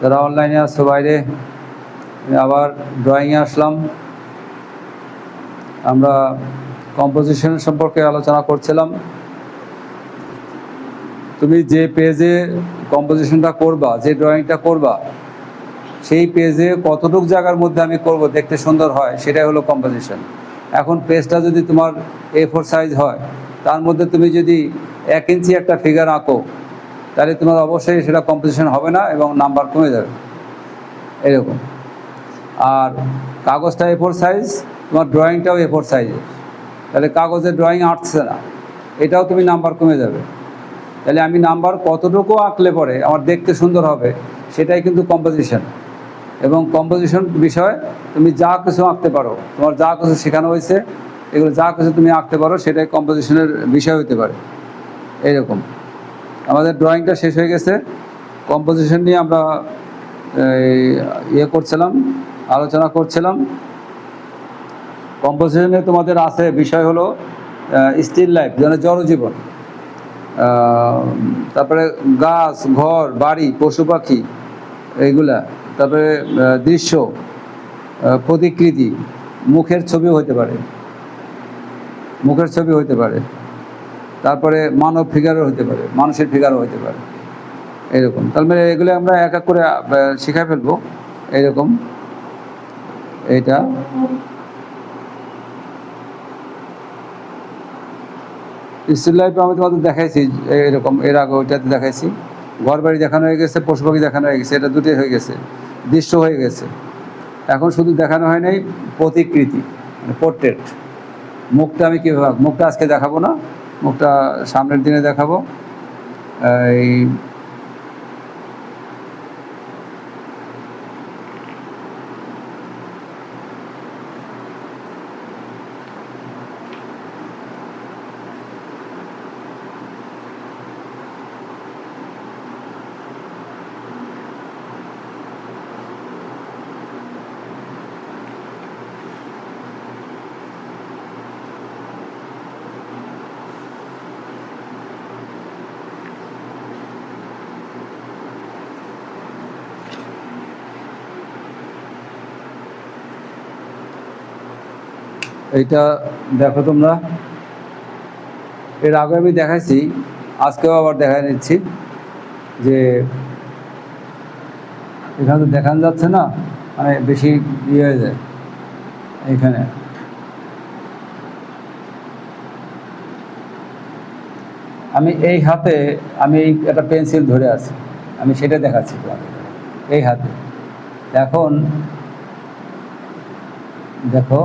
যারা অনলাইনে আসছো বাইরে, আবার ড্রয়িংয়ে আসলাম। আমরা কম্পোজিশন সম্পর্কে আলোচনা করছিলাম। তুমি যে পেজে কম্পোজিশনটা করবা, যে ড্রয়িংটা করবা, সেই পেজে কতটুকু জায়গার মধ্যে আমি করব দেখতে সুন্দর হয়, সেটাই হলো কম্পোজিশন। এখন পেজটা যদি তোমার A4 সাইজ হয়, তার মধ্যে তুমি যদি 1 ইঞ্চি একটা ফিগার আঁকো, তাহলে তোমার অবশ্যই সেটা কম্পোজিশন হবে না এবং নাম্বার কমে যাবে, এরকম। আর কাগজটা A4 সাইজ, তোমার ড্রয়িংটাও A4 সাইজের, তাহলে কাগজের ড্রয়িং আঁটছে না, এটাও তুমি নাম্বার কমে যাবে। তাহলে আমি নাম্বার কতটুকু আঁকলে পরে আমার দেখতে সুন্দর হবে, সেটাই কিন্তু কম্পোজিশন। এবং কম্পোজিশন বিষয় তুমি যা কিছু আঁকতে পারো, তোমার যা কিছু শেখানো হয়েছে, এগুলো যা কিছু তুমি আঁকতে পারো, সেটাই কম্পোজিশনের বিষয় হতে পারে, এইরকম। আমাদের ড্রয়িংটা শেষ হয়ে গেছে, কম্পোজিশন নিয়ে আমরা করছিলাম, আলোচনা করছিলাম। কম্পোজিশনে তোমাদের আছে বিষয় হলো স্টিল লাইফ, যেন জড়জীবন, তারপরে গাছ, ঘর, বাড়ি, পশু পাখি, এইগুলা, তারপরে দৃশ্য, প্রতিকৃতি, মুখের ছবিও হতে পারে, মুখের ছবি হতে পারে, তারপরে মানব ফিগারও হতে পারে, মানুষের ফিগারও হতে পারে, এরকম। তারপরে এগুলো আমরা এক এক করে শিখাই ফেলবো, এইরকম। এইটা স্টিল লাইফে আমি তোমাদের দেখাইছি, এরকম এর আগে ওইটাতে দেখাইছি। ঘর বাড়ি দেখানো হয়ে গেছে, পশু পাখি দেখানো হয়ে গেছে, এটা দুটোই হয়ে গেছে, দৃশ্য হয়ে গেছে। এখন শুধু দেখানো হয় নাই প্রতিকৃতি, মানে পোর্ট্রেট। মুখটা আমি কীভাবে, মুখটা আজকে দেখাবো না, মুখটা সামনের দিনে দেখাবো। এই এইটা দেখো তোমরা, এর আগে আমি দেখাইছি, আজকেও আবার দেখাই নিচ্ছি। যে এখানে তো দেখানো যাচ্ছে না, মানে বেশি ইয়ে হয়ে যায় এখানে। আমি এই হাতে আমি একটা পেন্সিল ধরে আছি, আমি সেটা দেখাচ্ছি তোমাকে এই হাতে। এখন দেখো,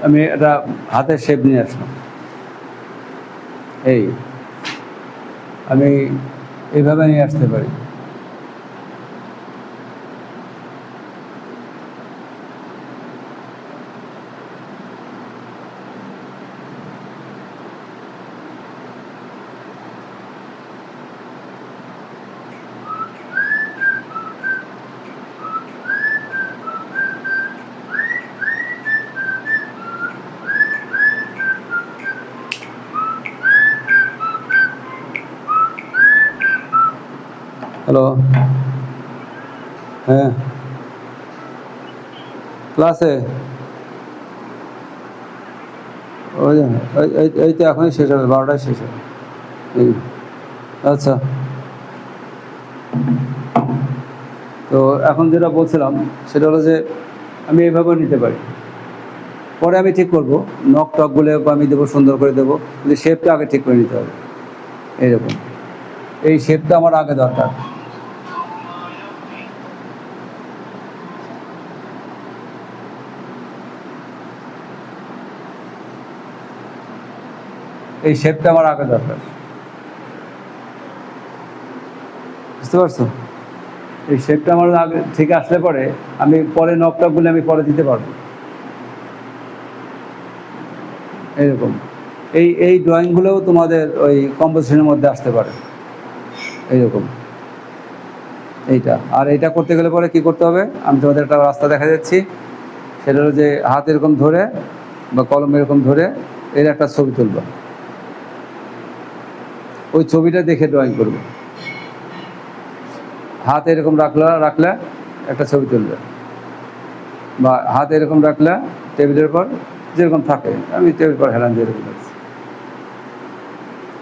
আমি এটা হাতের শেপ নিয়ে আসলাম। এই আমি এইভাবে নিয়ে আসতে পারি। হ্যালো, হ্যাঁ ক্লাসে ওই এই তো এখনই শেষ হবে, 12টায় শেষ হবে। আচ্ছা, তো এখন যেটা বলছিলাম সেটা হলো যে আমি এইভাবে নিতে পারি, পরে আমি ঠিক করব, নখ টকগুলো আমি দেবো, সুন্দর করে দেবো, কিন্তু শেপটা আগে ঠিক করে নিতে হবে। এইরকম এই শেপটা আমার আগে দরকার। এই শেপটা আমার আগে দরকার, বুঝতে পারছো? এই শেপটা আমার আগে ঠিক আসলে পরে আমি পরে নখ টকগুলো আমি পরে দিতে পারবো। এরকম এই এই ড্রয়িংগুলোও তোমাদের ওই কম্পোজিশনের মধ্যে আসতে পারে এইরকম। এইটা আর এইটা করতে গেলে পরে কি করতে হবে, আমি তোমাদের একটা রাস্তা দেখা যাচ্ছি, সেটা হলো যে হাত এরকম ধরে বা কলম এরকম ধরে এর একটা ছবি তুলবে, ওই ছবিটা দেখে ড্রয়িং করবে। হাত এরকম রাখলে একটা ছবি তুলবে, বা হাত এরকম রাখলে টেবিলের পর যেরকম থাকে, আমি টেবিল পর হেলান দিয়ে এরকম রাখছি,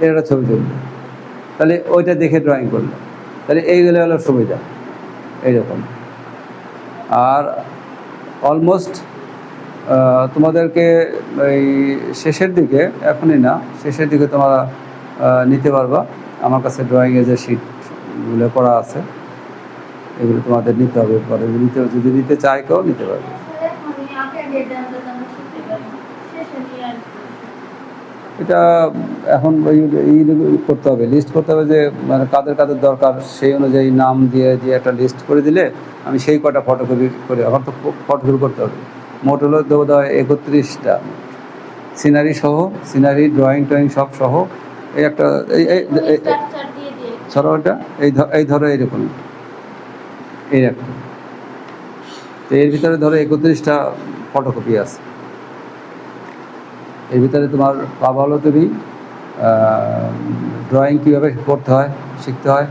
এর একটা ছবি তুলবে, তাহলে ওইটা দেখে ড্রয়িং করবে। তাহলে এইগুলো হলো সুবিধা এইরকম। আর অলমোস্ট তোমাদেরকে এই শেষের দিকে, এখনই না, শেষের দিকে তোমরা নিতে পারবা। আমার কাছে ড্রয়িংয়ের যে শিটগুলো করা আছে এগুলো তোমাদের নিতে হবে, পরে যদি নিতে চাই কেউ নিতে পারবে। এটা এখন করতে হবে, লিস্ট করতে হবে যে মানে কাদের কাদের দরকার, সেই অনুযায়ী নাম দিয়ে একটা লিস্ট করে দিলে আমি সেই কটা ফটোকপি করে, এখন তো ফটোকপি করতে হবে। মোট হলো দেবো 31টা সিনারি সহ, সিনারি ড্রয়িং সব সহ। এই একটা ধরো ওটা এই ধরো এইরকম এই একটা, তো এর ভিতরে ধরো 31টা ফটোকপি আছে। এর ভিতরে তোমার পাবা হলো তুমি ড্রয়িং কীভাবে করতে হয়, শিখতে হয়,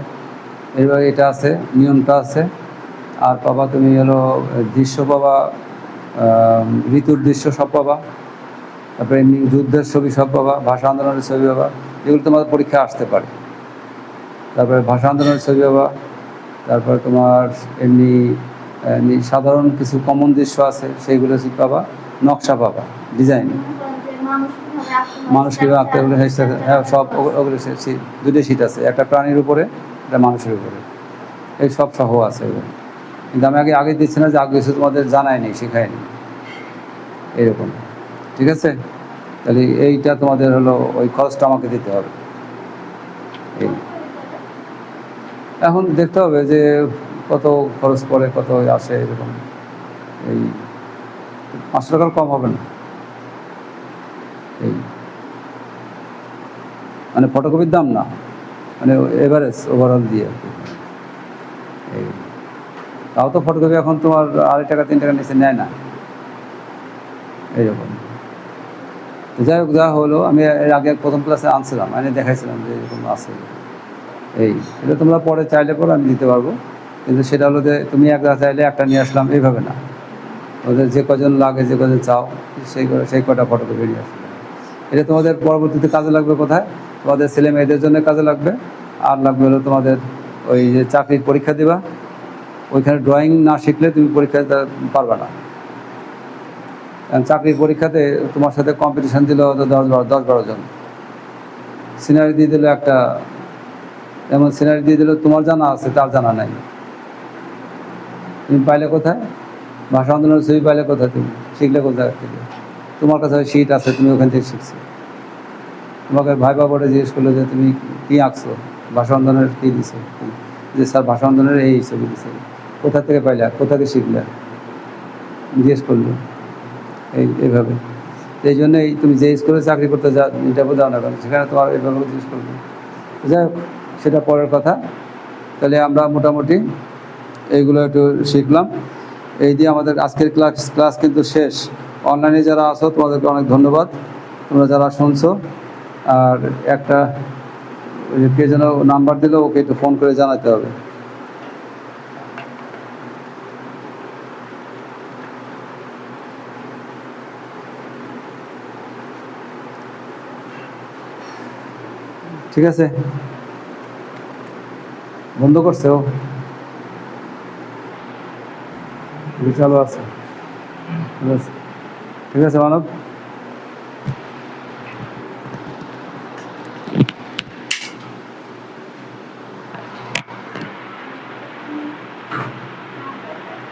এইভাবে এটা আছে, নিয়মটা আছে। আর পাবা তুমি হলো দৃশ্য পাবা, ঋতুর দৃশ্য সব পাবা, তারপরে এমনি যুদ্ধের ছবি সব পাবা, ভাষা আন্দোলনের ছবি পাবা, যেগুলো তোমার পরীক্ষায় আসতে পারে। তারপরে ভাষা আন্দোলনের ছবি পাবা, তারপরে তোমার এমনি সাধারণ কিছু কমন দৃশ্য আছে সেইগুলো পাবা, নকশা পাবা, ডিজাইন, মানুষ কীভাবে আঁকতে হবে, হ্যাঁ সব ওগুলো দুটো শীট আছে, একটা প্রাণীর উপরে, একটা মানুষের উপরে, এই সব সহ আছে এগুলো। কিন্তু আমি আগে দিচ্ছি না যে আগে কিছু তোমাদের জানায়নি, শেখায়নি এরকম, ঠিক আছে? তাহলে এইটা তোমাদের হলো ওই খরচটা আমাকে দিতে হবে। এই এখন দেখতে হবে যে কত খরচ পড়ে, কত আসে, এরকম এই 500 টাকার কম হবে না, এই মানে ফটোকপির দাম না, মানে এভারেজ ওভারঅল দিয়ে আর কি। এই তাও তো ফটোকপি এখন তোমার 2.5 টাকা 3 টাকার নিচে নেয় না এইরকম। তো যাই হোক, যা হলো, আমি এর আগে প্রথম ক্লাসে আনছিলাম, মানে দেখাইছিলাম যে এরকম আছে। এই এটা তোমরা পরে চাইলে পরে আমি দিতে পারবো, কিন্তু সেটা হলো যে তুমি একটা চাইলে একটা নিয়ে আসলাম এইভাবে না, ওদের যে কজন লাগে, যে কজন চাও সেই কটা ফটোকপি নিয়ে আসবে। এটা তোমাদের পরবর্তীতে কাজে লাগবে কোথায়, তোমাদের ছেলে মেয়েদের জন্য কাজে লাগবে। আর লাগবে হলো তোমাদের ওই যে চাকরির পরীক্ষা দিবা, ওইখানে ড্রয়িং না শিখলে তুমি পরীক্ষা দিতে পারবে না। কারণ চাকরির পরীক্ষাতে তোমার সাথে কম্পিটিশান দিল 10-12 জন, সিনারি দিয়ে দিল একটা, এমন সিনারি দিয়ে দিল তোমার জানা আছে তার জানা নাই, তুমি পাইলে কোথায়? ভাষা আন্দোলনের ছবি পাইলে কোথায়? তুমি শিখলে কোথায় থেকে? তোমার কাছে শিট আছে, তুমি ওখান থেকে শিখছো। তোমাকে ভাইবা বোর্ডে জিজ্ঞেস করলো যে তুমি কী আঁকছো, ভাষা আন্দোলনের কী দিছো, যে স্যার ভাষা আন্দোলনের এই ছবি দিছে, কোথা থেকে পাইলে, কোথাকে শিখলে, জিজ্ঞেস করলো। এইভাবে এই জন্যই তুমি যে স্কুলে চাকরি করতে ইন্টারভিউ দাও না কেন, সেখানে তোমার এইভাবে জিজ্ঞেস করবে। যাই হোক, সেটা পরের কথা। তাহলে আমরা মোটামুটি এইগুলো একটু শিখলাম। এই দিয়ে আমাদের আজকের ক্লাস কিন্তু শেষ। অনলাইনে যারা আছো তোমাদেরকে অনেক ধন্যবাদ, তোমরা যারা শুনছো। আর একটা কে যেন নাম্বার দিল, ওকে একটু ফোন করে জানাতে হবে। ঠিক আছে, বন্ধ করছে ও, চালু আছে, ঠিক আছে। ঠিক আছে মানব?